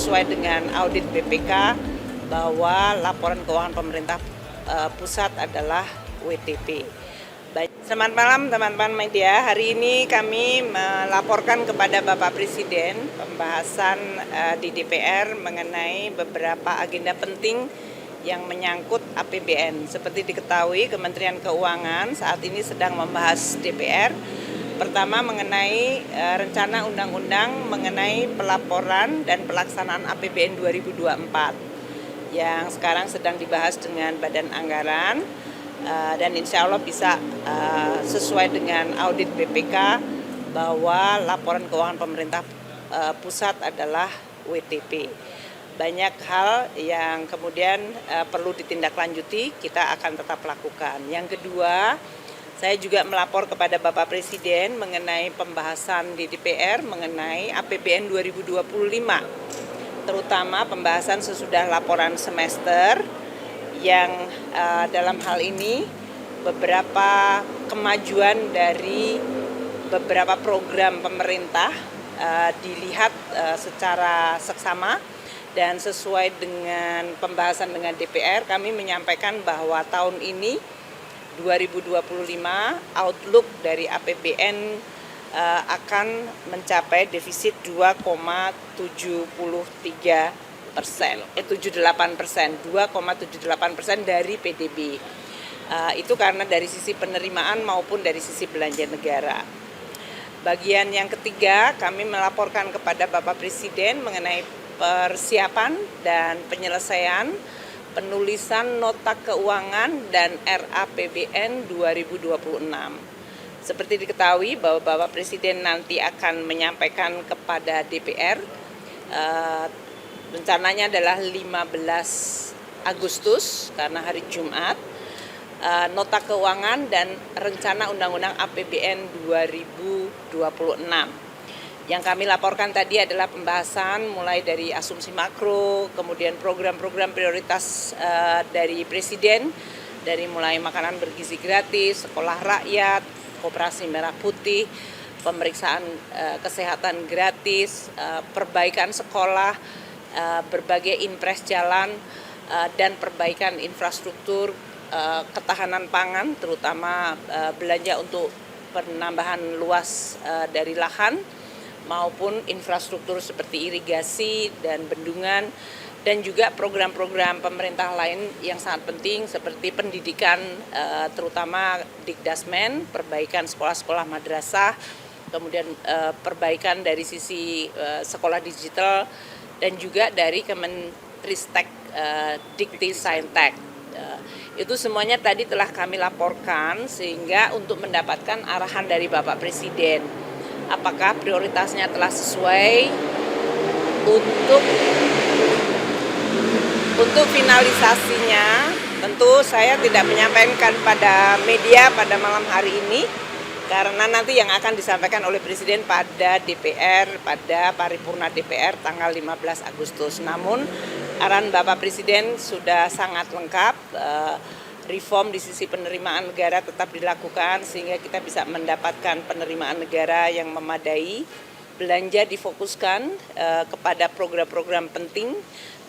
sesuai dengan audit BPK bahwa laporan keuangan pemerintah pusat adalah WTP. Selamat malam teman-teman media. Hari ini kami melaporkan kepada Bapak Presiden pembahasan di DPR mengenai beberapa agenda penting yang menyangkut APBN. Seperti diketahui, Kementerian Keuangan saat ini sedang membahas DPR. Pertama mengenai rencana undang-undang mengenai pelaporan dan pelaksanaan APBN 2024 yang sekarang sedang dibahas dengan Badan Anggaran dan insya Allah bisa sesuai dengan audit BPK bahwa laporan keuangan pemerintah pusat adalah WTP. Banyak hal yang kemudian perlu ditindaklanjuti, kita akan tetap lakukan. Yang kedua, saya juga melapor kepada Bapak Presiden mengenai pembahasan di DPR mengenai APBN 2025, terutama pembahasan sesudah laporan semester yang dalam hal ini beberapa kemajuan dari beberapa program pemerintah dilihat secara seksama. Dan sesuai dengan pembahasan dengan DPR, kami menyampaikan bahwa tahun ini 2025 outlook dari APBN akan mencapai defisit 2,78% dari PDB. Itu karena dari sisi penerimaan maupun dari sisi belanja negara. Bagian yang ketiga, kami melaporkan kepada Bapak Presiden mengenai persiapan dan penyelesaian penulisan nota keuangan dan RAPBN 2026. Seperti diketahui bahwa Bapak Presiden nanti akan menyampaikan kepada DPR, rencananya adalah 15 Agustus karena hari Jumat, nota keuangan dan rencana undang-undang APBN 2026. Yang kami laporkan tadi adalah pembahasan mulai dari asumsi makro, kemudian program-program prioritas dari Presiden, dari mulai makanan bergizi gratis, sekolah rakyat, koperasi merah putih, pemeriksaan kesehatan gratis, perbaikan sekolah, berbagai impres jalan, dan perbaikan infrastruktur ketahanan pangan, terutama belanja untuk penambahan luas dari lahan, maupun infrastruktur seperti irigasi dan bendungan, dan juga program-program pemerintah lain yang sangat penting seperti pendidikan, terutama Dikdasmen, perbaikan sekolah-sekolah madrasah, kemudian perbaikan dari sisi sekolah digital, dan juga dari Kemenristek Dikti Saintek. Itu semuanya tadi telah kami laporkan sehingga untuk mendapatkan arahan dari Bapak Presiden. Apakah prioritasnya telah sesuai untuk finalisasinya. Tentu saya tidak menyampaikan pada media pada malam hari ini karena nanti yang akan disampaikan oleh Presiden pada DPR, pada paripurna DPR tanggal 15 Agustus. Namun arahan Bapak Presiden sudah sangat lengkap. Reform di sisi penerimaan negara tetap dilakukan sehingga kita bisa mendapatkan penerimaan negara yang memadai. Belanja difokuskan kepada program-program penting,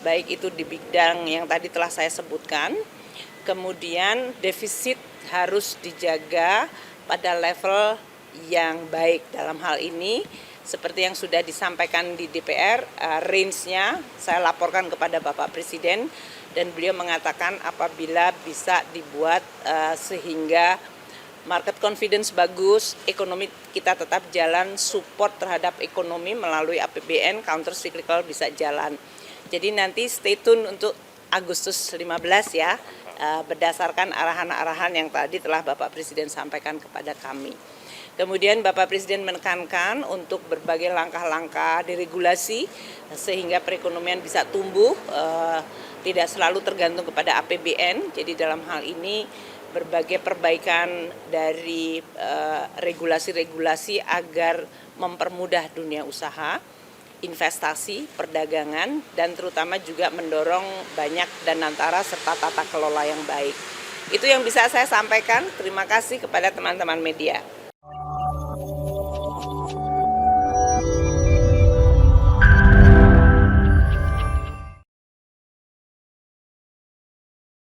baik itu di bidang yang tadi telah saya sebutkan. Kemudian defisit harus dijaga pada level yang baik. Dalam hal ini seperti yang sudah disampaikan di DPR, range-nya saya laporkan kepada Bapak Presiden dan beliau mengatakan apabila bisa dibuat sehingga market confidence bagus, ekonomi kita tetap jalan, support terhadap ekonomi melalui APBN, counter cyclical bisa jalan. Jadi nanti stay tune untuk Agustus 15 ya, berdasarkan arahan-arahan yang tadi telah Bapak Presiden sampaikan kepada kami. Kemudian Bapak Presiden menekankan untuk berbagai langkah-langkah deregulasi sehingga perekonomian bisa tumbuh, tidak selalu tergantung kepada APBN. Jadi dalam hal ini berbagai perbaikan dari regulasi-regulasi agar mempermudah dunia usaha, investasi, perdagangan, dan terutama juga mendorong banyak danantara serta tata kelola yang baik. Itu yang bisa saya sampaikan. Terima kasih kepada teman-teman media.